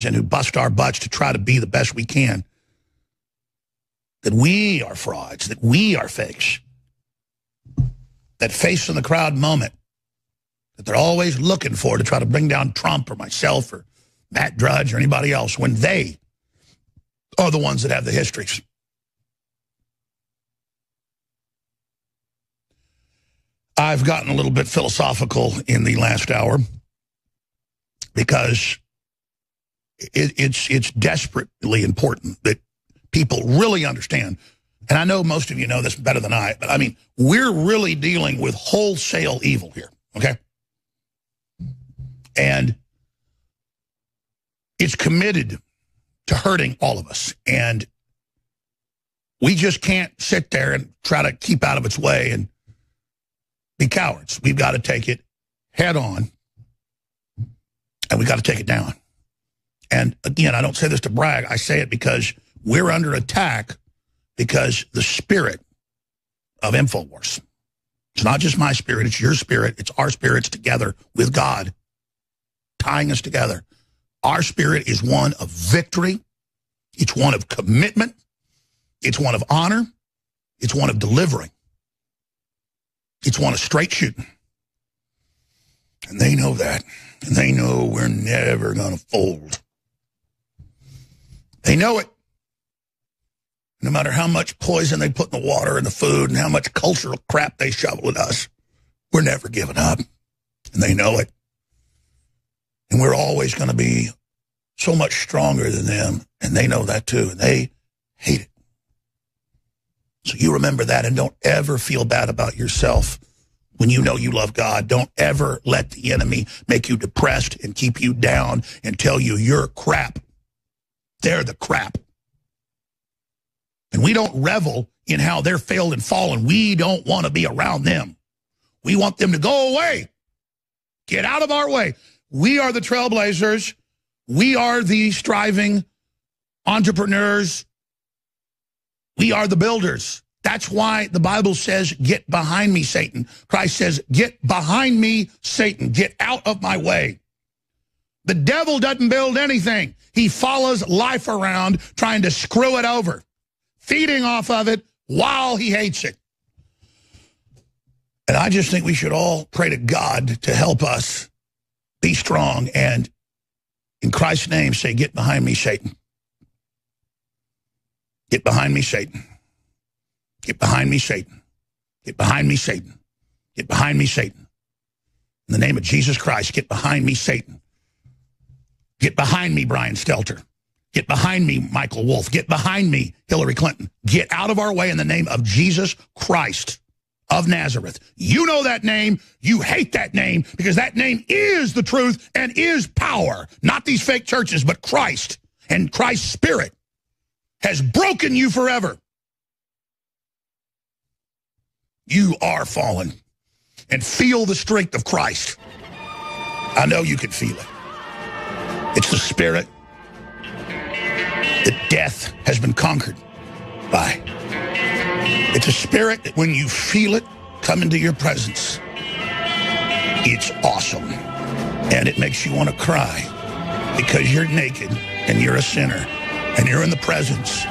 and who bust our butts to try to be the best we can, that we are frauds, that we are fakes, that face in the crowd moment that they're always looking for to try to bring down Trump or myself or Matt Drudge or anybody else, when they are the ones that have the histories. I've gotten a little bit philosophical in the last hour because it's desperately important that people really understand. And I know most of you know this better than I, but I mean, we're really dealing with wholesale evil here, okay? And it's committed to hurting all of us. And we just can't sit there and try to keep out of its way and be cowards. We've got to take it head on, and we've got to take it down. And again, I don't say this to brag. I say it because we're under attack because the spirit of INFOWARS. It's not just my spirit. It's your spirit. It's our spirits together with God, tying us together. Our spirit is one of victory. It's one of commitment. It's one of honor. It's one of delivering. It's one of straight shooting. And they know that. And they know we're never going to fold. They know it. No matter how much poison they put in the water and the food and how much cultural crap they shovel at us, we're never giving up. And they know it. And we're always going to be so much stronger than them. And they know that too. And they hate it. So you remember that, and don't ever feel bad about yourself when you know you love God. Don't ever let the enemy make you depressed and keep you down and tell you you're crap. They're the crap. And we don't revel in how they're failed and fallen. We don't want to be around them. We want them to go away. Get out of our way. We are the trailblazers. We are the striving entrepreneurs. We are the builders. That's why the Bible says, get behind me, Satan. Christ says, get behind me, Satan. Get out of my way. The devil doesn't build anything. He follows life around trying to screw it over, feeding off of it while he hates it. And I just think we should all pray to God to help us be strong and, in Christ's name, say, get behind me, Satan. Get behind me, Satan. Get behind me, Satan. Get behind me, Satan. Get behind me, Satan. In the name of Jesus Christ, get behind me, Satan. Get behind me, Brian Stelter. Get behind me, Michael Wolff. Get behind me, Hillary Clinton. Get out of our way in the name of Jesus Christ of Nazareth. You know that name. You hate that name because that name is the truth and is power. Not these fake churches, but Christ and Christ's Spirit has broken you forever. You are fallen. And feel the strength of Christ. I know you can feel it. It's the Spirit that death has been conquered by. It's a spirit that when you feel it come into your presence, it's awesome. And it makes you want to cry because you're naked and you're a sinner. And you're in the presence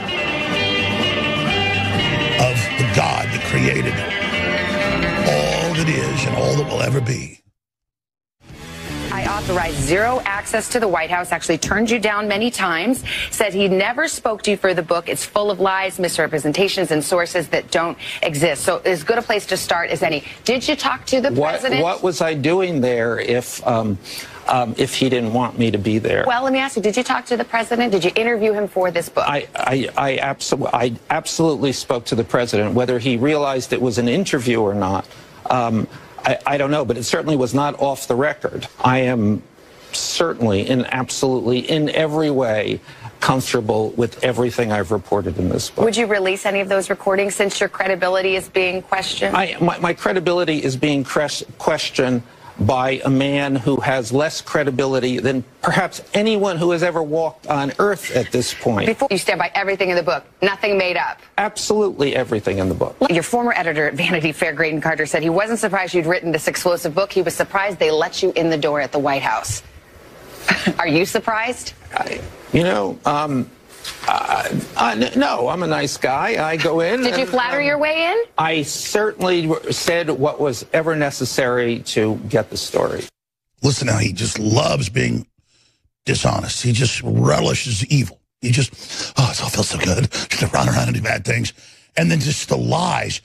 of the God that created all that is and all that will ever be. I authorized zero access to the White House, actually turned you down many times, said he never spoke to you for the book. It's full of lies, misrepresentations, and sources that don't exist. So as good a place to start as any. Did you talk to the president? What was I doing there if he didn't want me to be there? Well, let me ask you, did you talk to the president? Did you interview him for this book? I absolutely spoke to the president. Whether he realized it was an interview or not, I don't know, but it certainly was not off the record. I am certainly and absolutely in every way comfortable with everything I've reported in this book. Would you release any of those recordings since your credibility is being questioned? My credibility is being questioned by a man who has less credibility than perhaps anyone who has ever walked on Earth at this point. Before you stand by everything in the book, nothing made up. Absolutely everything in the book. Your former editor at Vanity Fair, Graydon Carter, said he wasn't surprised you'd written this explosive book. He was surprised they let you in the door at the White House. Are you surprised? No, I'm a nice guy. I go in. Did you flatter your way in? I certainly said what was ever necessary to get the story. Listen now, he just loves being dishonest. He just relishes evil. He just, it all feels so good just to run around and do bad things. And then just the lies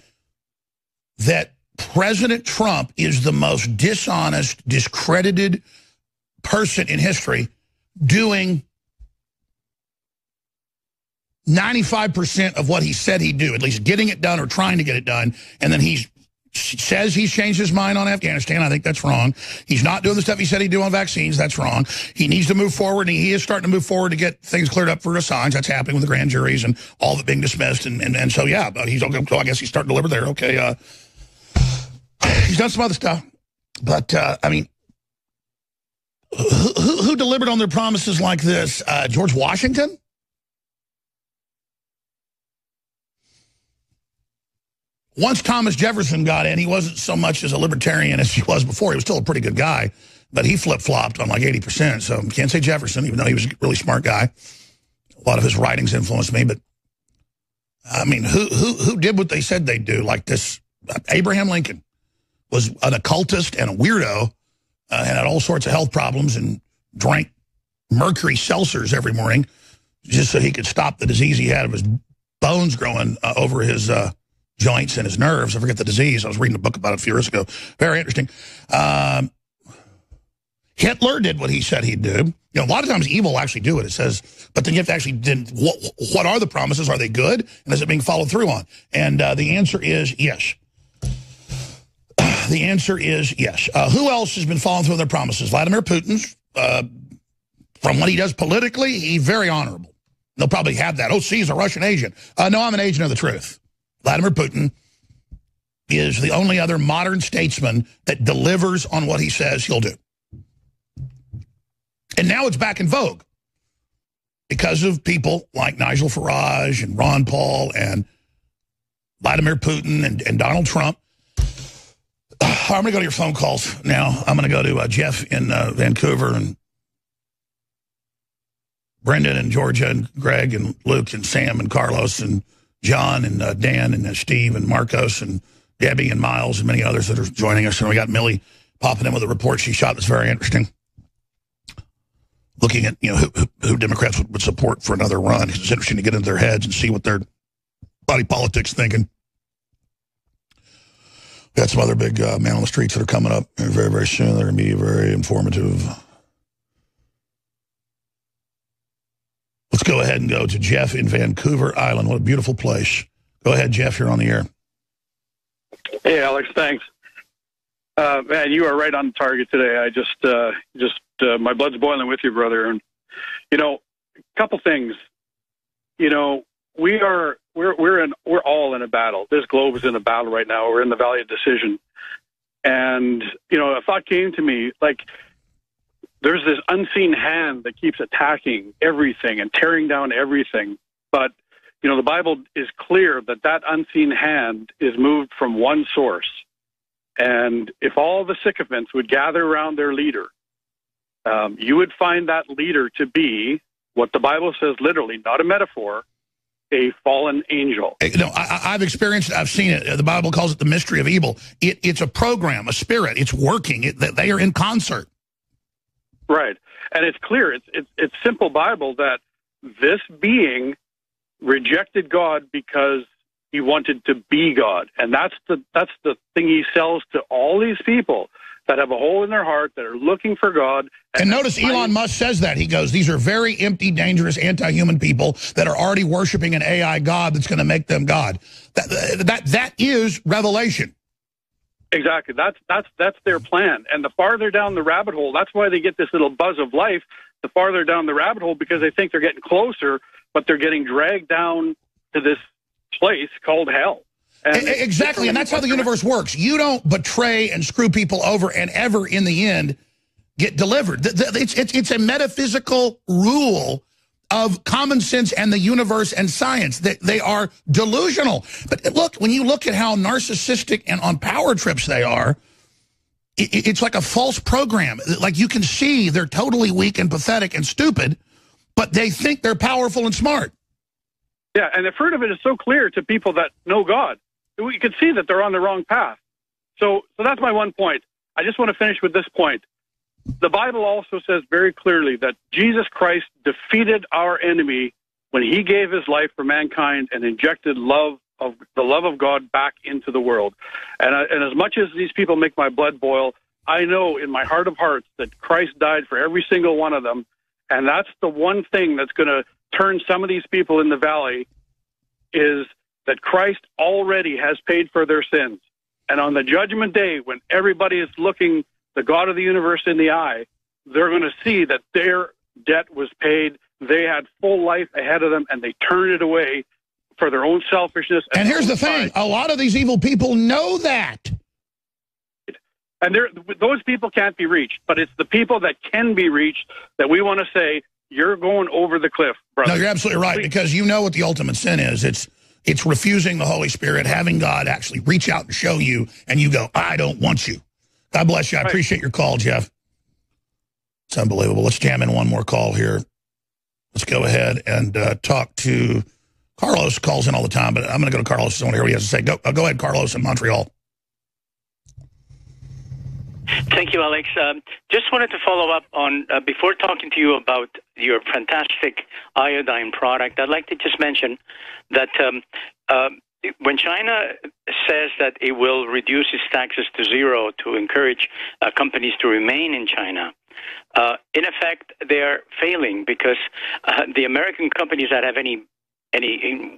that President Trump is the most dishonest, discredited person in history, doing 95% of what he said he'd do, at least getting it done or trying to get it done. And then he says he's changed his mind on Afghanistan. I think that's wrong. He's not doing the stuff he said he'd do on vaccines. That's wrong. He needs to move forward, and he is starting to move forward to get things cleared up for Assange. That's happening with the grand juries and all of it being dismissed. And so, yeah, but he's okay. So I guess he's starting to deliver there. Okay. He's done some other stuff. But, I mean, who delivered on their promises like this? George Washington? Once Thomas Jefferson got in, he wasn't so much as a libertarian as he was before. He was still a pretty good guy, but he flip-flopped on like 80%. So can't say Jefferson, even though he was a really smart guy. A lot of his writings influenced me, but I mean, who did what they said they'd do? Like this, Abraham Lincoln was an occultist and a weirdo, and had all sorts of health problems and drank mercury seltzers every morning just so he could stop the disease he had of his bones growing over his joints and his nerves. I forget the disease. I was reading a book about it a few years ago. Very interesting. Hitler did what he said he'd do. You know, a lot of times evil will actually do it. It says, but then you have to actually, what are the promises? Are they good? And is it being followed through on? And the answer is yes. The answer is yes. Who else has been following through on their promises? Vladimir Putin's, from what he does politically, he's very honorable. They'll probably have that. Oh, see, he's a Russian agent. No, I'm an agent of the truth. Vladimir Putin is the only other modern statesman that delivers on what he says he'll do. And now it's back in vogue because of people like Nigel Farage and Ron Paul and Vladimir Putin and Donald Trump. I'm going to go to your phone calls now. I'm going to go to Jeff in Vancouver and Brendan and Georgia and Greg and Luke and Sam and Carlos and John and Dan and Steve and Marcos and Debbie and Miles and many others that are joining us. And we got Millie popping in with a report she shot that's very interesting. Looking at, you know, who Democrats would support for another run. It's interesting to get into their heads and see what their body politics thinking. We got some other big man on the streets that are coming up very, very soon. They're going to be very informative. Let's go ahead and go to Jeff in Vancouver Island. What a beautiful place. Go ahead, Jeff. You're on the air. Hey, Alex. Thanks. Man, you are right on target today. I just my blood's boiling with you, brother. And, you know, a couple things. You know, we're all in a battle. This globe is in a battle right now. We're in the Valley of Decision. And, you know, a thought came to me, like, there's this unseen hand that keeps attacking everything and tearing down everything. But, you know, the Bible is clear that that unseen hand is moved from one source. And if all the sycophants would gather around their leader, you would find that leader to be what the Bible says, literally, not a metaphor, a fallen angel. No, I've experienced it. I've seen it. The Bible calls it the mystery of evil. It's a program, a spirit. It's working. They are in concert. Right. And it's clear, it's simple Bible that this being rejected God because he wanted to be God. And that's the thing he sells to all these people that have a hole in their heart, that are looking for God. And notice Elon Musk says that. He goes, these are very empty, dangerous, anti-human people that are already worshiping an AI God that's going to make them God. That is revelation. Exactly. That's their plan. And the farther down the rabbit hole, that's why they get this little buzz of life, the farther down the rabbit hole, because they think they're getting closer, but they're getting dragged down to this place called hell. And exactly. And that's how the universe works. You don't betray and screw people over and ever in the end get delivered. It's a metaphysical rule of common sense and the universe and science. They are delusional. But look, when you look at how narcissistic and on power trips they are, it's like a false program. Like, you can see they're totally weak and pathetic and stupid, but they think they're powerful and smart. Yeah, and the fruit of it is so clear to people that know God. We can see that they're on the wrong path. So that's my one point. I just want to finish with this point. The Bible also says very clearly that Jesus Christ defeated our enemy when he gave his life for mankind and injected the love of God back into the world. And as much as these people make my blood boil, I know in my heart of hearts that Christ died for every single one of them. And that's the one thing that's going to turn some of these people in the valley, is that Christ already has paid for their sins. And on the judgment day, when everybody is looking the God of the universe in the eye, they're going to see that their debt was paid. They had full life ahead of them, and they turned it away for their own selfishness. And here's the thing. A lot of these evil people know that. And those people can't be reached, but it's the people that can be reached that we want to say, you're going over the cliff, brother. No, you're absolutely right, because you know what the ultimate sin is. It's refusing the Holy Spirit, having God actually reach out and show you, and you go, I don't want you. God bless you. I appreciate your call, Jeff. It's unbelievable. Let's jam in one more call here. Let's go ahead and talk to Carlos. Calls in all the time, but I'm going to go to Carlos. I want to hear what he has to say. Go ahead, Carlos in Montreal. Thank you, Alex. Just wanted to follow up on, before talking to you about your fantastic iodine product, I'd like to just mention that when China says that it will reduce its taxes to zero to encourage companies to remain in China, in effect, they're failing, because the American companies that have any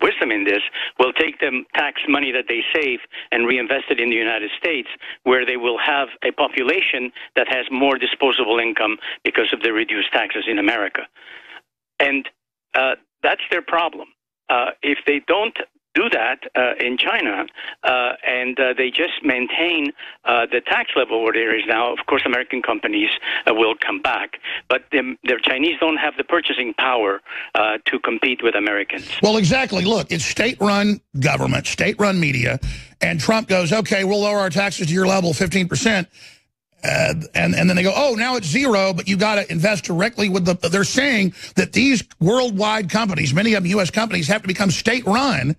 wisdom in this will take the tax money that they save and reinvest it in the United States, where they will have a population that has more disposable income because of the reduced taxes in America. And that's their problem. If they don't do that in China, and they just maintain the tax level where there is now, of course, American companies will come back. But the Chinese don't have the purchasing power to compete with Americans. Well, exactly. Look, it's state-run government, state-run media, and Trump goes, okay, we'll lower our taxes to your level 15%. And then they go, oh, now it's zero, but you got to invest directly with the... They're saying that these worldwide companies, many of them U.S. companies, have to become state-run.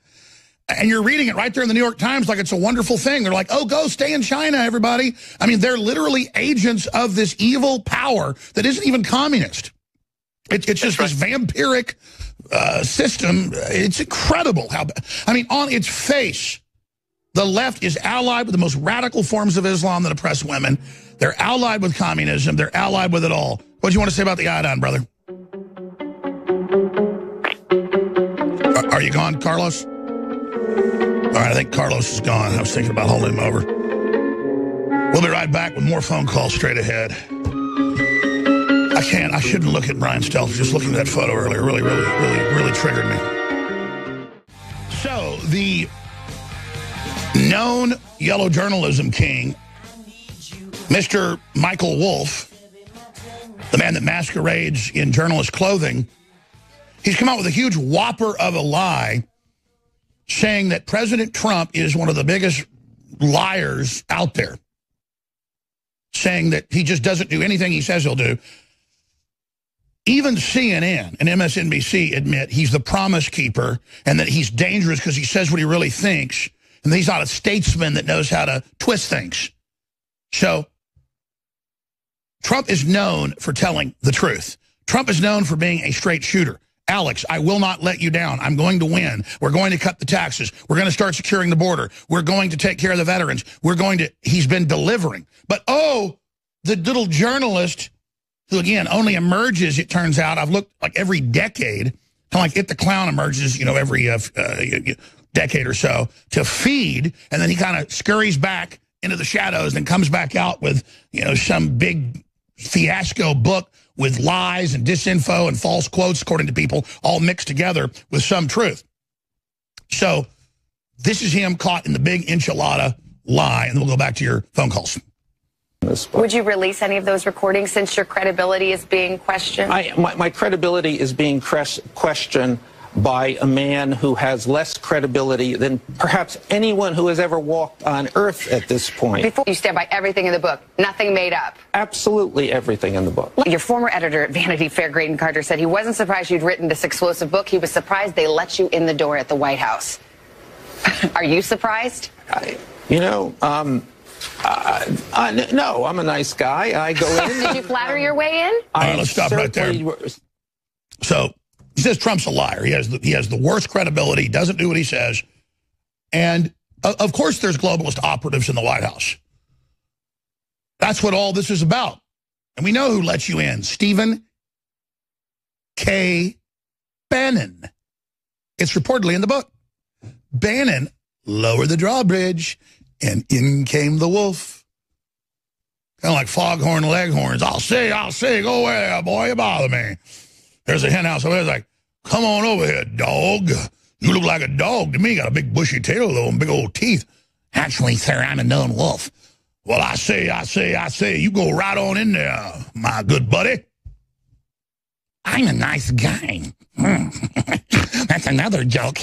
And you're reading it right there in the New York Times like it's a wonderful thing. They're like, oh, go stay in China, everybody. I mean, they're literally agents of this evil power that isn't even communist. It's just this vampiric system. It's incredible how... I mean, on its face, the left is allied with the most radical forms of Islam that oppress women. They're allied with communism. They're allied with it all. What do you want to say about the iodine, brother? Are you gone, Carlos? All right, I think Carlos is gone. I was thinking about holding him over. We'll be right back with more phone calls straight ahead. I shouldn't look at Brian Stelter. Just looking at that photo earlier really triggered me. So, the known yellow journalism king, Mr. Michael Wolff, the man that masquerades in journalist clothing, he's come out with a huge whopper of a lie, saying that President Trump is one of the biggest liars out there, saying that he just doesn't do anything he says he'll do. Even CNN and MSNBC admit he's the promise keeper and that he's dangerous because he says what he really thinks, and that he's not a statesman that knows how to twist things. So Trump is known for telling the truth. Trump is known for being a straight shooter. Alex, I will not let you down. I'm going to win. We're going to cut the taxes. We're going to start securing the border. We're going to take care of the veterans. He's been delivering. But, oh, the little journalist who, again, only emerges, it turns out, I've looked like every decade, kind of like It the Clown emerges, every decade or so, to feed, and then he kind of scurries back into the shadows and comes back out with, some big fiasco book with lies and disinfo and false quotes, according to people, all mixed together with some truth. So this is him caught in the big enchilada lie, and then we'll go back to your phone calls. Would you release any of those recordings since your credibility is being questioned? My credibility is being questioned by a man who has less credibility than perhaps anyone who has ever walked on Earth at this point. Before you stand by everything in the book, nothing made up. Absolutely everything in the book. Your former editor at Vanity Fair, Graydon Carter, said he wasn't surprised you'd written this explosive book. He was surprised they let you in the door at the White House. Are you surprised? No, I'm a nice guy. I go in. Did you flatter your way in? All right, let's stop right there. So he says Trump's a liar. He has the worst credibility. He doesn't do what he says. And, of course, there's globalist operatives in the White House. That's what all this is about. And we know who let you in. Stephen K. Bannon. It's reportedly in the book. Bannon lowered the drawbridge, and in came the wolf. Kind of like foghorn leghorns. I'll see, go away there, boy, you bother me. There's a hen house over there. It's like, come on over here, dog. You look like a dog to me. You got a big bushy tail, though, and big old teeth. Actually, sir, I'm a known wolf. Well, I say. You go right on in there, my good buddy. I'm a nice guy. That's another joke.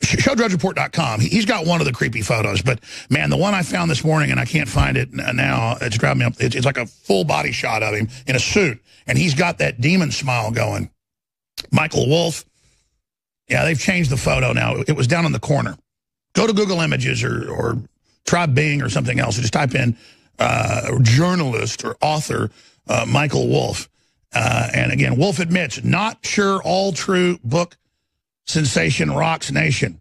ShowDrudgeReport.com. He's got one of the creepy photos, but, man, the one I found this morning, and I can't find it now, it's driving me up. It's like a full body shot of him in a suit, and he's got that demon smile going. Michael Wolff. Yeah, they've changed the photo now. It was down in the corner. Go to Google Images or try Bing or something else. Just type in journalist or author Michael Wolff. And again, Wolff admits, not sure all true book sensation rocks nation.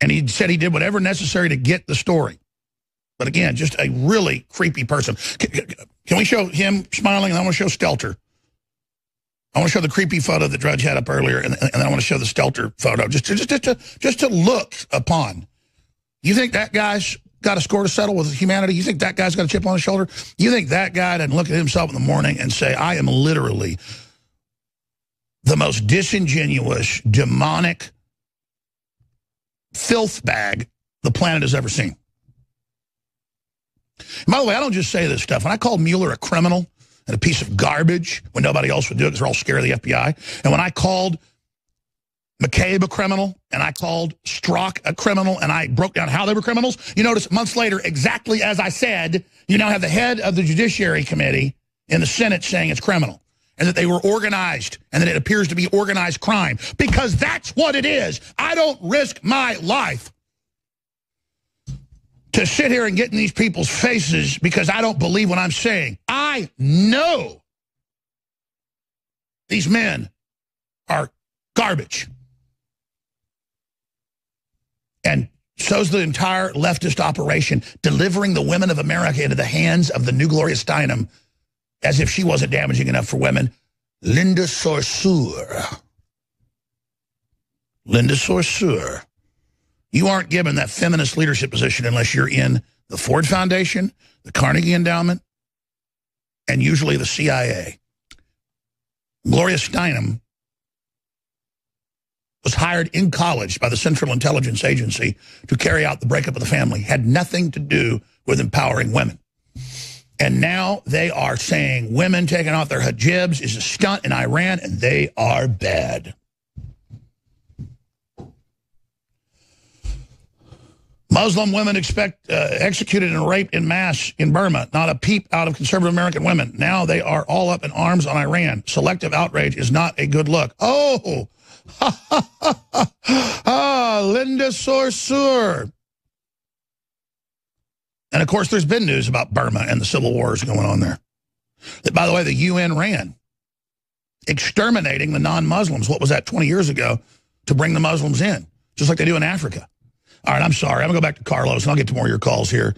And he said he did whatever necessary to get the story. But again, just a really creepy person. Can we show him smiling? And I want to show Stelter. I want to show the creepy photo that Drudge had up earlier, and then I want to show the Stelter photo, just to look upon. You think that guy's got a score to settle with humanity? You think that guy's got a chip on his shoulder? You think that guy doesn't look at himself in the morning and say, I am literally the most disingenuous, demonic filth bag the planet has ever seen? And by the way, I don't just say this stuff. When I called Mueller a criminal and a piece of garbage when nobody else would do it because they're all scared of the FBI, and when I called McCabe a criminal, and I called Strzok a criminal, and I broke down how they were criminals, you notice months later, exactly as I said, you now have the head of the Judiciary Committee in the Senate saying it's criminal, and that they were organized, and that it appears to be organized crime, because that's what it is. I don't risk my life to sit here and get in these people's faces because I don't believe what I'm saying. I know these men are garbage. And so's the entire leftist operation, delivering the women of America into the hands of the new Gloria Steinem as if she wasn't damaging enough for women. Linda Sarsour. Linda Sarsour. You aren't given that feminist leadership position unless you're in the Ford Foundation, the Carnegie Endowment, and usually the CIA. Gloria Steinem was hired in college by the Central Intelligence Agency to carry out the breakup of the family. Had nothing to do with empowering women. And now they are saying women taking off their hijabs is a stunt in Iran, and they are bad. Muslim women executed and raped in mass in Burma. Not a peep out of conservative American women. Now they are all up in arms on Iran. Selective outrage is not a good look. Oh, Linda Sarsour. And, of course, there's been news about Burma and the civil wars going on there. That, by the way, the UN ran, exterminating the non-Muslims. What was that, 20 years ago, to bring the Muslims in, just like they do in Africa. All right, I'm sorry. I'm going to go back to Carlos, and I'll get to more of your calls here.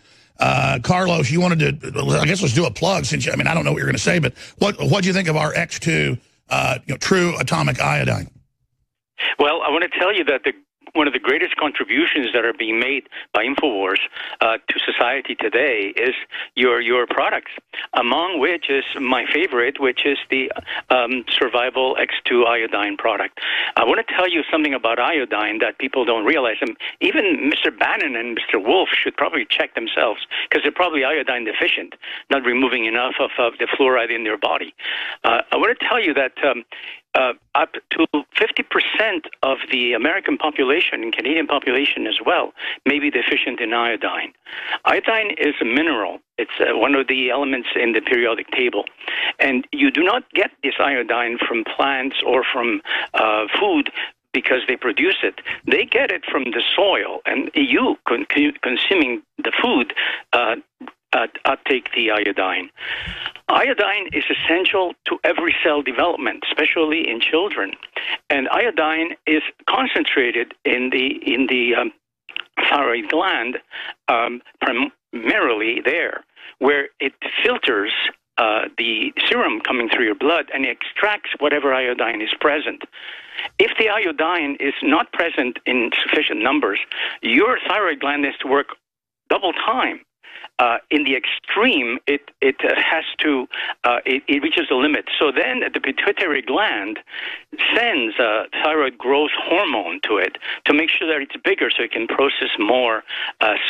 Carlos, you wanted to, I guess let's do a plug, since I don't know what you're going to say, but what do you think of our X2 true atomic iodine? Well, I want to tell you that the one of the greatest contributions that are being made by INFOWARS to society today is your products, among which is my favorite, which is the Survival X2 iodine product. I want to tell you something about iodine that people don't realize. And even Mr. Bannon and Mr. Wolf should probably check themselves, because they're probably iodine deficient, not removing enough of the fluoride in their body. I want to tell you that up to 50% of the American population and Canadian population as well may be deficient in iodine. Iodine is a mineral. It's one of the elements in the periodic table. And you do not get this iodine from plants or from food because they produce it. They get it from the soil, and you, consuming the food, uptake the iodine. Iodine is essential to every cell development, especially in children. And iodine is concentrated in the thyroid gland, primarily there, where it filters the serum coming through your blood and extracts whatever iodine is present. If the iodine is not present in sufficient numbers, your thyroid gland has to work double time. In the extreme, it has to, it reaches a limit. So then the pituitary gland sends a thyroid growth hormone to it to make sure that it's bigger so it can process more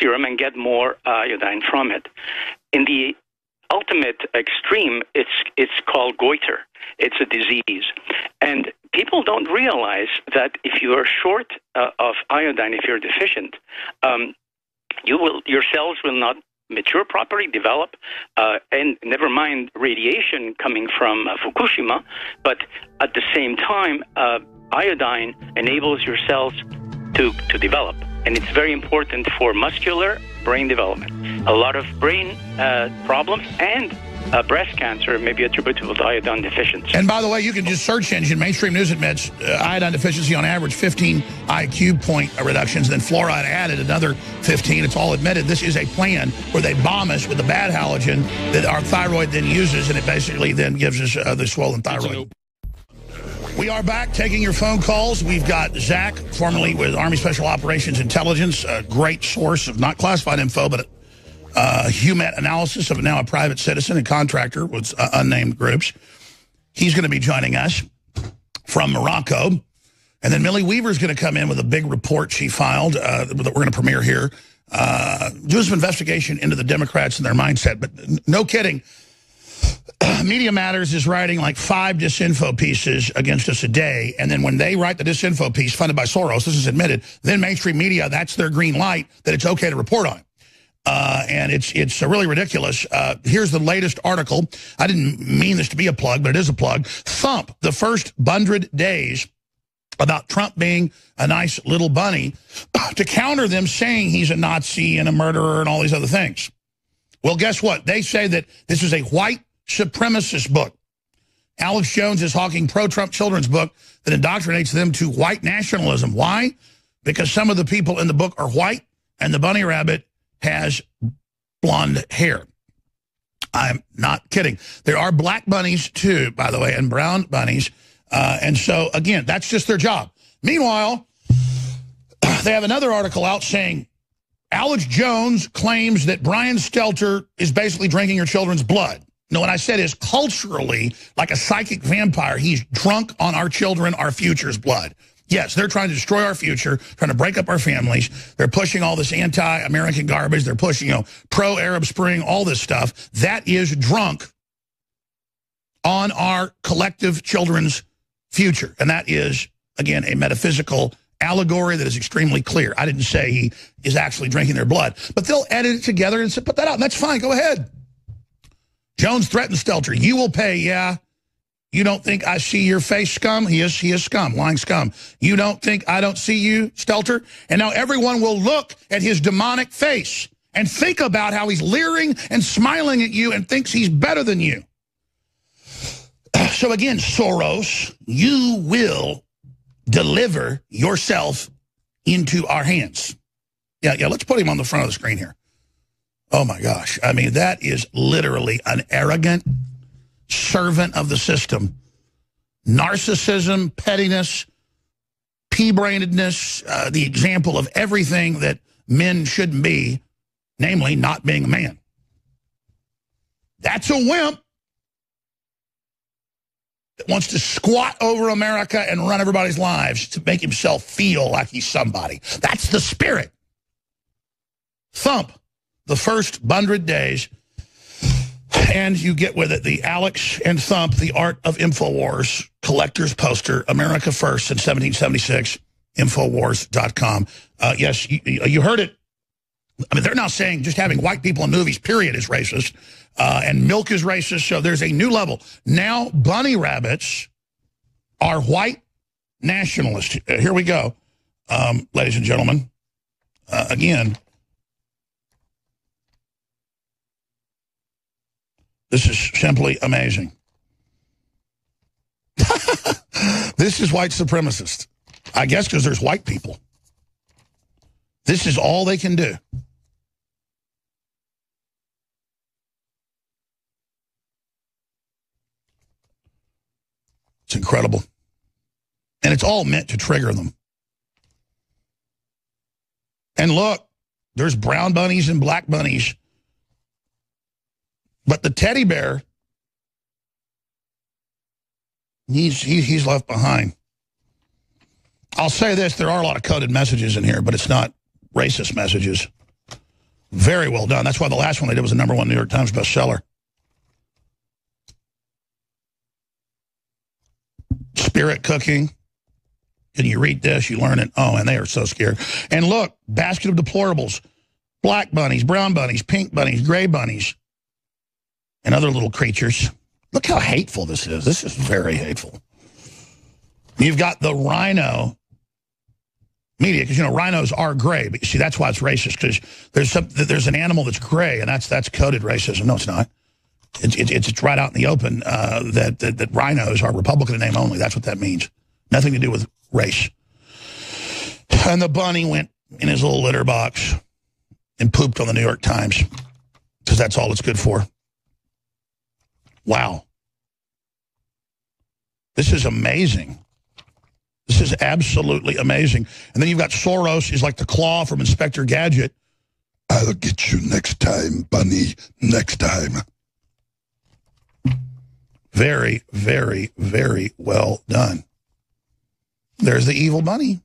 serum and get more iodine from it. In the ultimate extreme, it's called goiter. It's a disease. And people don't realize that if you are short of iodine, if you're deficient, your cells will not mature properly, develop, and never mind radiation coming from Fukushima, but at the same time, iodine enables your cells to develop. And it's very important for muscular brain development. A lot of brain problems and breast cancer may be attributable to iodine deficiency. And by the way, you can just search engine, mainstream news admits iodine deficiency on average 15 IQ point reductions, then fluoride added another 15. It's all admitted. This is a plan where they bomb us with the bad halogen that our thyroid then uses, and it basically then gives us the swollen thyroid. We are back taking your phone calls. We've got Zach, formerly with Army Special Operations Intelligence, a great source of not classified info, but HUMET analysis of now a private citizen and contractor with unnamed groups. He's going to be joining us from Morocco. And then Millie Weaver's going to come in with a big report she filed that we're going to premiere here. Do some investigation into the Democrats and their mindset. But no kidding. Media Matters is writing like 5 disinfo pieces against us a day. And then when they write the disinfo piece funded by Soros, this is admitted, then mainstream media, that's their green light that it's okay to report on it. And it's really ridiculous. Here's the latest article. I didn't mean this to be a plug, but it is a plug. Thump, the first 100 days about Trump being a nice little bunny to counter them saying he's a Nazi and a murderer and all these other things. Well, guess what? They say that this is a white supremacist book. Alex Jones is hawking pro-Trump children's book that indoctrinates them to white nationalism. Why? Because some of the people in the book are white and the bunny rabbit has blonde hair. I'm not kidding. There are black bunnies, too, by the way, and brown bunnies. And so, again, that's just their job. Meanwhile, they have another article out saying Alex Jones claims that Brian Stelter is basically drinking your children's blood. No, what I said is culturally, like a psychic vampire, he's drunk on our children, our future's blood. Yes, they're trying to destroy our future, trying to break up our families. They're pushing all this anti-American garbage. They're pushing, pro-Arab Spring, all this stuff. That is drunk on our collective children's future. And that is, again, a metaphysical allegory that is extremely clear. I didn't say he is actually drinking their blood. But they'll edit it together and say, put that out, and that's fine. Go ahead. Jones threatens Stelter. You will pay, yeah. You don't think I see your face, scum? He is scum, lying scum. You don't think I don't see you, Stelter? And now everyone will look at his demonic face and think about how he's leering and smiling at you and thinks he's better than you. So again, Soros, you will deliver yourself into our hands. Yeah, let's put him on the front of the screen here. Oh, my gosh. I mean, that is literally an arrogant servant of the system. Narcissism, pettiness, pea-brainedness, the example of everything that men shouldn't be, namely not being a man. That's a wimp that wants to squat over America and run everybody's lives to make himself feel like he's somebody. That's the spirit. Thump, the first 100 days, and you get with it the Alex and Thump, the Art of InfoWars collector's poster, America First in 1776, Infowars.com. Yes, you heard it. I mean, they're now saying just having white people in movies, period, is racist, and milk is racist, so there's a new level. Now bunny rabbits are white nationalists. Here we go, ladies and gentlemen. Again, this is simply amazing. This is white supremacist. I guess because there's white people. This is all they can do. It's incredible. And it's all meant to trigger them. And look, there's brown bunnies and black bunnies. But the teddy bear, he's left behind. I'll say this, there are a lot of coded messages in here, but it's not racist messages. Very well done. That's why the last one they did was a #1 New York Times bestseller. Spirit cooking. Can you read this? You learn it. Oh, and they are so scared. And look, basket of deplorables. Black bunnies, brown bunnies, pink bunnies, gray bunnies, and other little creatures. Look how hateful this is. This is very hateful. You've got the rhino media, because, you know, rhinos are gray. But you see, that's why it's racist, because there's an animal that's gray, and that's coded racism. No, it's not. It's right out in the open that rhinos are Republican in name only. That's what that means. Nothing to do with race. And the bunny went in his little litter box and pooped on the New York Times, because that's all it's good for. Wow. This is amazing. This is absolutely amazing. And then you've got Soros is like the claw from Inspector Gadget. I'll get you next time, bunny, next time. Very, very, very well done. There's the evil bunny.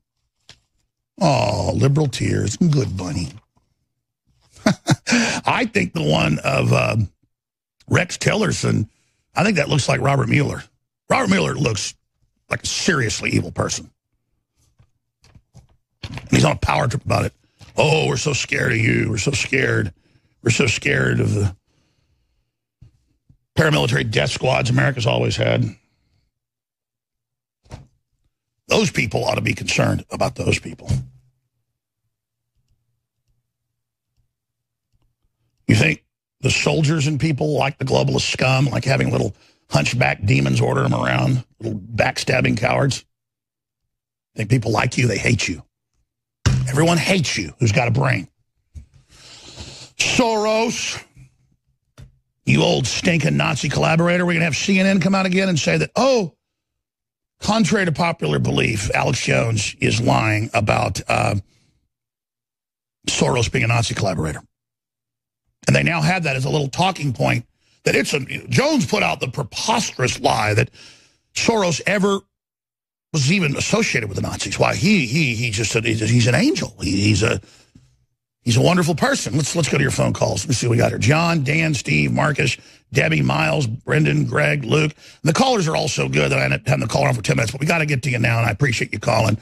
Oh, liberal tears. Good bunny. I think the one of Rex Tillerson, I think that looks like Robert Mueller. Robert Mueller looks like a seriously evil person. And he's on a power trip about it. Oh, we're so scared of you. We're so scared. We're so scared of the paramilitary death squads America's always had. Those people ought to be concerned about those people. You think the soldiers and people like the globalist scum, like having little hunchback demons ordering them around, little backstabbing cowards? Think people like you? They hate you. Everyone hates you who's got a brain. Soros, you old stinking Nazi collaborator. We're going to have CNN come out again and say that, oh, contrary to popular belief, Alex Jones is lying about Soros being a Nazi collaborator. And they now have that as a little talking point. That Jones put out the preposterous lie that Soros ever was even associated with the Nazis. Why he's an angel. He's a wonderful person. Let's go to your phone calls. Let me see what we got here. John, Dan, Steve, Marcus, Debbie, Miles, Brendan, Greg, Luke. And the callers are all so good that I ended up having the caller on for 10 minutes. But we got to get to you now, and I appreciate you calling.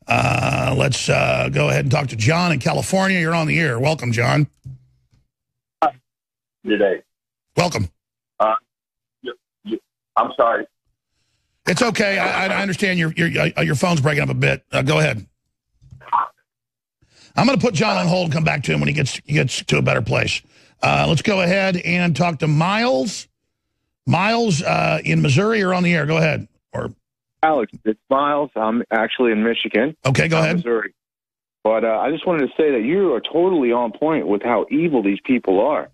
Let's go ahead and talk to John in California. You're on the air. Welcome, John. Good day. Welcome. I'm sorry. It's okay. I understand your phone's breaking up a bit. Go ahead. I'm going to put John on hold and come back to him when he gets to a better place. Let's go ahead and talk to Miles. Miles in Missouri, you're on the air. Go ahead. Or Alex, it's Miles. I'm actually in Michigan. Okay, go ahead. Missouri. But I just wanted to say that you are totally on point with how evil these people are.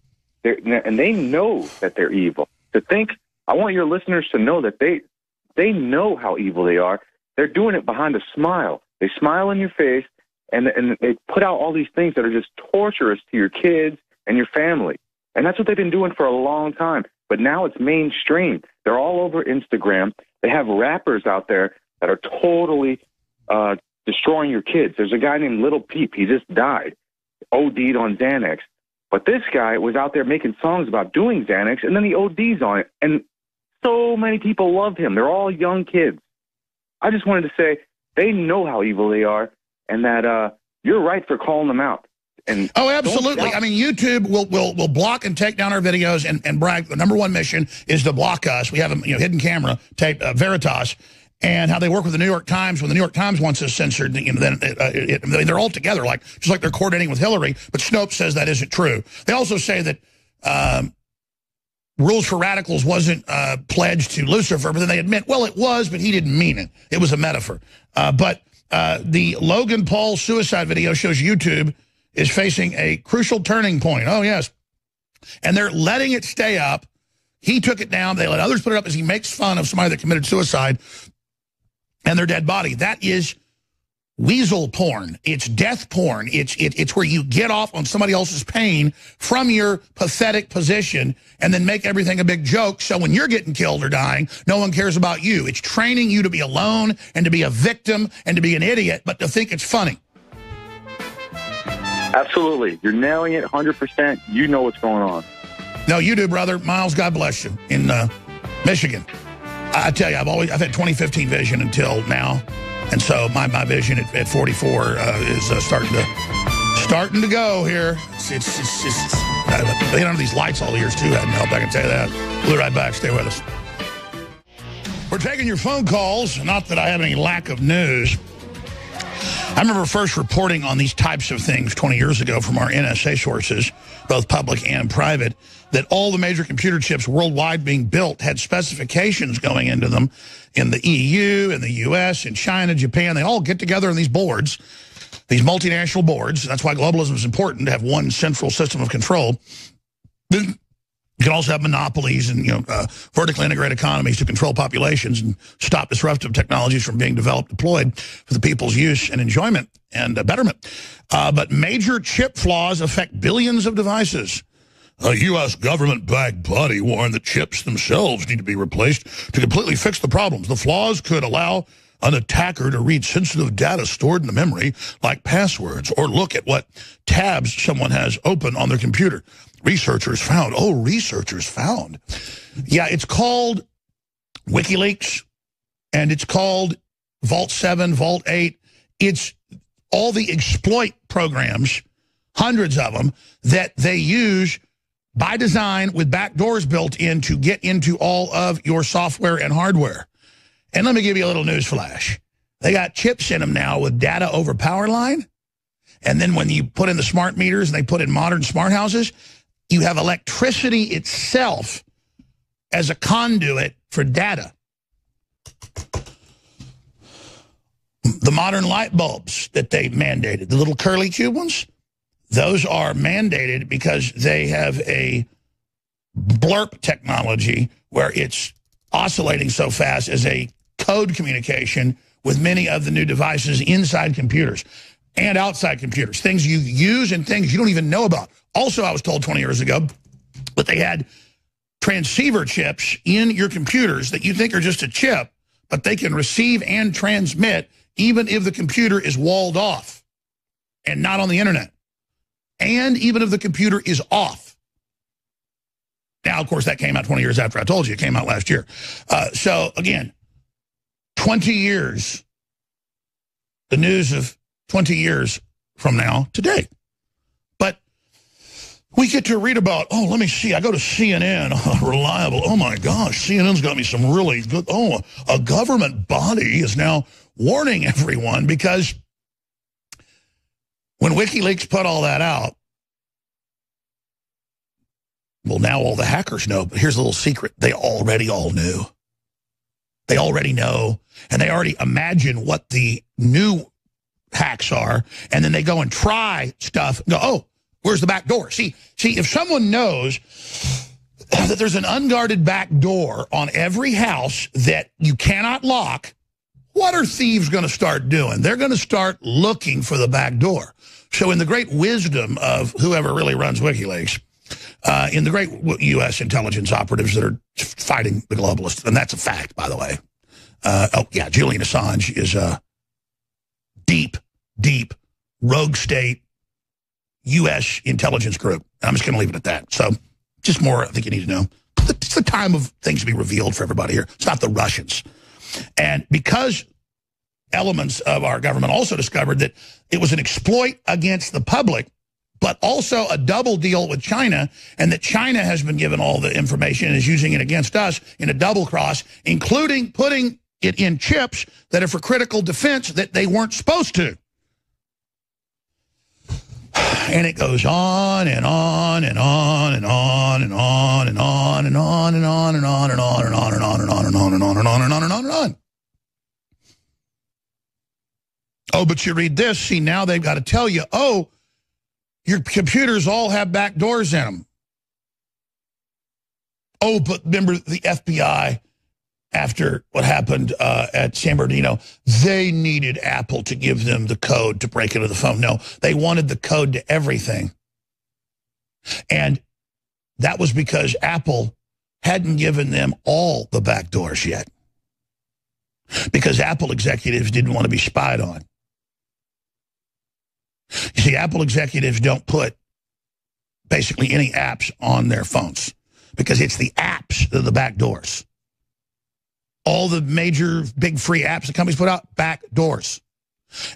And they know that they're evil. I want your listeners to know that they know how evil they are. They're doing it behind a smile. They smile in your face, and they put out all these things that are just torturous to your kids and your family. And that's what they've been doing for a long time. But now it's mainstream. They're all over Instagram. They have rappers out there that are totally destroying your kids. There's a guy named Little Peep. He just died, OD'd on Xanax. But this guy was out there making songs about doing Xanax, and then he ODs on it. And so many people love him. They're all young kids. I just wanted to say they know how evil they are, and that you're right for calling them out. And oh, absolutely. I mean, YouTube will block and take down our videos and brag. The number one mission is to block us. We have a hidden camera tape, Veritas, and how they work with the New York Times. When the New York Times wants us censored, then they're all together, just like they're coordinating with Hillary. But Snopes says that isn't true. They also say that Rules for Radicals wasn't pledged to Lucifer, but then they admit, well, it was, but he didn't mean it. It was a metaphor. But the Logan Paul suicide video shows YouTube is facing a crucial turning point. Oh, yes. And they're letting it stay up. He took it down. They let others put it up as he makes fun of somebody that committed suicide and their dead body. That is weasel porn. It's death porn. It's where you get off on somebody else's pain from your pathetic position and then make everything a big joke. So when you're getting killed or dying, no one cares about you. It's training you to be alone and to be a victim and to be an idiot, but to think it's funny. Absolutely. You're nailing it 100%. You know what's going on. No, you do, brother. Miles, God bless you, in Michigan. I tell you, I've had 2015 vision until now. And so my vision at 44 is starting to go here. It's being under these lights all the years, too, hadn't helped. I can tell you that. We'll be right back. Stay with us. We're taking your phone calls. Not that I have any lack of news. I remember first reporting on these types of things 20 years ago from our NSA sources, both public and private, that all the major computer chips worldwide being built had specifications going into them in the EU, in the US, in China, Japan. They all get together in these boards, these multinational boards. That's why globalism is important, to have one central system of control. You can also have monopolies and vertically integrated economies to control populations and stop disruptive technologies from being developed, deployed for the people's use and enjoyment and betterment. But major chip flaws affect billions of devices. A U.S. government-backed body warned that chips themselves need to be replaced to completely fix the problems. The flaws could allow an attacker to read sensitive data stored in the memory, like passwords, or look at what tabs someone has open on their computer. Researchers found. Yeah, it's called WikiLeaks, and it's called Vault 7, Vault 8. It's all the exploit programs, hundreds of them, that they use by design with backdoors built in to get into all of your software and hardware. And let me give you a little news flash. They got chips in them now with data over power line. And then when you put in the smart meters and they put in modern smart houses, you have electricity itself as a conduit for data. The modern light bulbs that they mandated, the little curly cube ones, those are mandated because they have a blurp technology where it's oscillating so fast as a code communication with many of the new devices inside computers and outside computers, things you use and things you don't even know about. Also, I was told 20 years ago that they had transceiver chips in your computers that you think are just a chip, but they can receive and transmit even if the computer is walled off and not on the internet, and even if the computer is off. Now, of course, that came out 20 years after I told you. It came out last year. So, again, 20 years, the news of 20 years from now today. But we get to read about, oh, let me see. I go to CNN, reliable. Oh, my gosh, CNN's got me some really good. Oh, a government body is now warning everyone because when WikiLeaks put all that out, well, now all the hackers know. But here's a little secret. They already all knew. They already know. And they already imagine what the new hacks are. And then they go and try stuff and go, oh, where's the back door? See, if someone knows that there's an unguarded back door on every house that you cannot lock, what are thieves going to start doing? They're going to start looking for the back door. So in the great wisdom of whoever really runs WikiLeaks, in the great U.S. intelligence operatives that are fighting the globalists, and that's a fact, by the way. Julian Assange is a deep, deep rogue state U.S. intelligence group. And I'm just going to leave it at that. So just more I think you need to know. It's the time of things to be revealed for everybody here. It's not the Russians. And because elements of our government also discovered that it was an exploit against the public, but also a double deal with China, and that China has been given all the information and is using it against us in a double cross, including putting it in chips that are for critical defense that they weren't supposed to. And it goes on and on and on and on and on and on and on and on and on and on and on and on and on and on and on and on and on and on and on. Oh, but you read this, see, now they've got to tell you, oh, your computers all have back doors in them. Oh, but remember the FBI, after what happened at San Bernardino, they needed Apple to give them the code to break into the phone. No, they wanted the code to everything. And that was because Apple hadn't given them all the back doors yet. Because Apple executives didn't want to be spied on. You see, Apple executives don't put basically any apps on their phones because it's the apps that are the back doors. All the major big free apps the companies put out, back doors.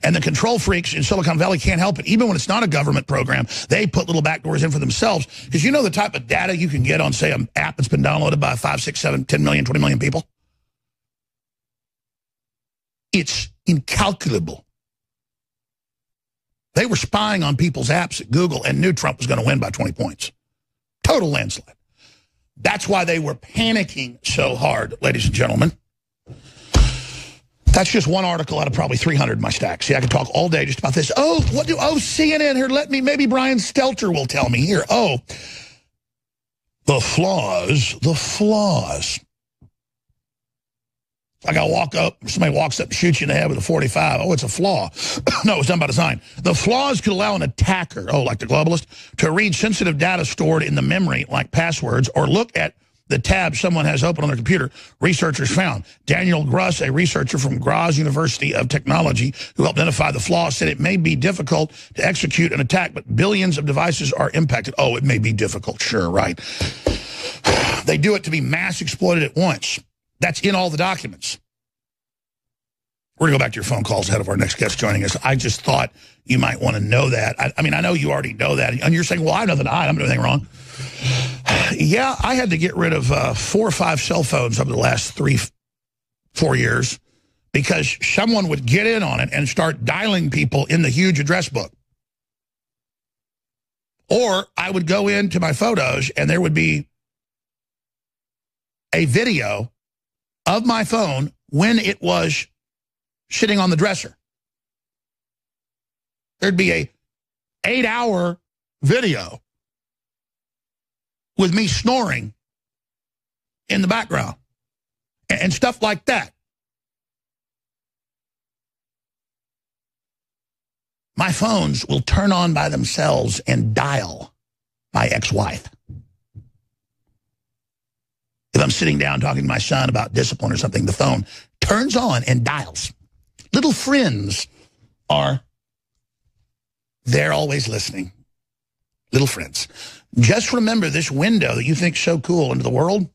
And the control freaks in Silicon Valley can't help it. Even when it's not a government program, they put little back doors in for themselves. Because you know the type of data you can get on, say, an app that's been downloaded by 5, 6, 7, 10 million, 20 million people? It's incalculable. They were spying on people's apps at Google and knew Trump was going to win by 20 points. Total landslide. That's why they were panicking so hard, ladies and gentlemen. That's just one article out of probably 300 in my stack. See, I could talk all day just about this. Oh, CNN here, maybe Brian Stelter will tell me here. Oh, the flaws. Like I walk up, somebody walks up and shoots you in the head with a .45. Oh, it's a flaw. No, it was done by design. The flaws could allow an attacker, like the globalist, to read sensitive data stored in the memory, like passwords, or look at the tab someone has open on their computer, researchers found. Daniel Gruss, a researcher from Graz University of Technology, who helped identify the flaw, said it may be difficult to execute an attack, but billions of devices are impacted. Oh, it may be difficult. Sure, right. They do it to be mass exploited at once. That's in all the documents. We're going to go back to your phone calls ahead of our next guest joining us. I just thought you might want to know that. I mean, I know you already know that. And you're saying, well, I have nothing to hide. I'm doing anything wrong. Yeah, I had to get rid of 4 or 5 cell phones over the last 3-4 years because someone would get in on it and start dialing people in the huge address book. Or I would go into my photos and there would be a video of my phone when it was sitting on the dresser. There'd be a 8-hour video with me snoring in the background and stuff like that. My phones will turn on by themselves and dial my ex-wife. If I'm sitting down talking to my son about discipline or something, the phone turns on and dials. Little friends are there always listening. Little friends. Just remember this window that you think is so cool into the world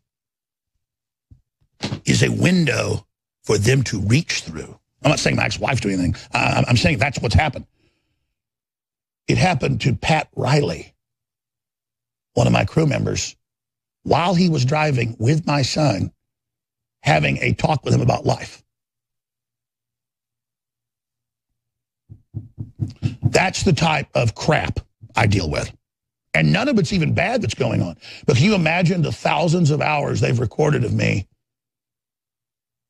is a window for them to reach through. I'm not saying my ex-wife doing anything. I'm saying that's what's happened. It happened to Pat Riley, one of my crew members, while he was driving with my son, having a talk with him about life. That's the type of crap I deal with. And none of it's even bad that's going on. But can you imagine the thousands of hours they've recorded of me?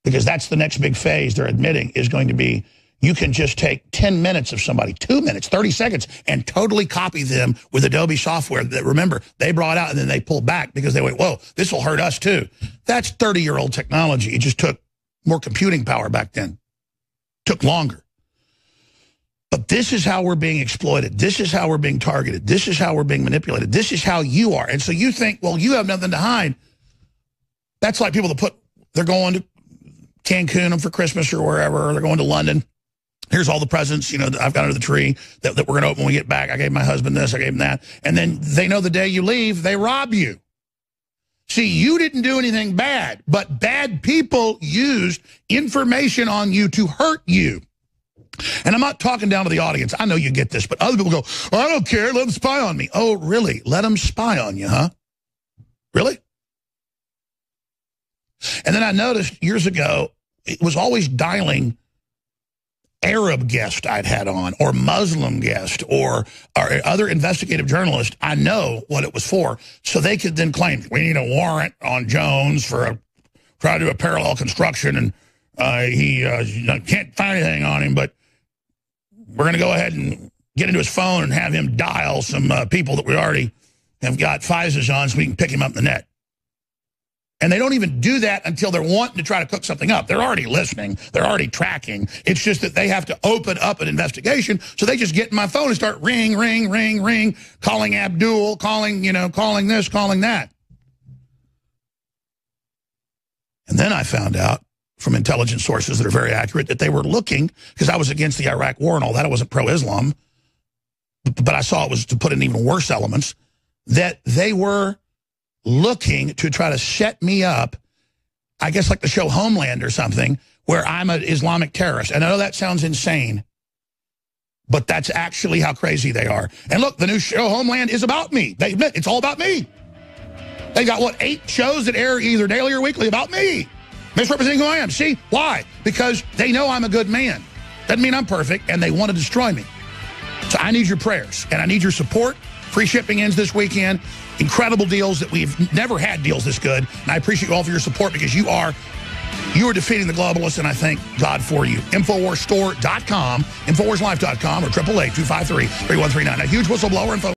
Because that's the next big phase they're admitting is going to be, you can just take 10 minutes of somebody, 2 minutes, 30 seconds, and totally copy them with Adobe software that, remember, they brought out and then they pulled back because they went, whoa, this will hurt us too. That's 30-year-old technology. It just took more computing power back then. Took longer. But this is how we're being exploited. This is how we're being targeted. This is how we're being manipulated. This is how you are. And so you think, well, you have nothing to hide. That's like people that they're going to Cancun for Christmas or wherever, or they're going to London. Here's all the presents, you know, that I've got under the tree that we're going to open when we get back. I gave my husband this, I gave him that. And then they know the day you leave, they rob you. See, you didn't do anything bad, but bad people used information on you to hurt you. And I'm not talking down to the audience. I know you get this, but other people go, oh, I don't care, let them spy on me. Oh, really? Let them spy on you, huh? Really? And then I noticed years ago, it was always dialing Arab guest I'd had on, or Muslim guest, or other investigative journalist. I know what it was for, so they could then claim, we need a warrant on Jones for trying to do a parallel construction, and he can't find anything on him, but we're going to go ahead and get into his phone and have him dial some people that we already have got FISAs on so we can pick him up in the net. And they don't even do that until they're wanting to try to cook something up. They're already listening. They're already tracking. It's just that they have to open up an investigation, so they just get in my phone and start ring, ring, ring, ring, calling Abdul, calling, you know, calling this, calling that. And then I found out from intelligence sources that are very accurate that they were looking, because I was against the Iraq war and all that, I wasn't pro-Islam, but I saw it was to put in even worse elements, that they were looking to try to set me up, I guess like the show Homeland or something, where I'm an Islamic terrorist. And I know that sounds insane, but that's actually how crazy they are. And look, the new show Homeland is about me. They admit it's all about me. They got, what, 8 shows that air either daily or weekly about me, misrepresenting who I am. See, why? Because they know I'm a good man. Doesn't mean I'm perfect, and they want to destroy me. So I need your prayers, and I need your support. Free shipping ends this weekend. Incredible deals that we've never had deals this good. And I appreciate you all for your support, because you are defeating the globalists, and I thank God for you. InfoWarsStore.com, InfoWarsLife.com, or 888-253-3139. A huge whistleblower info.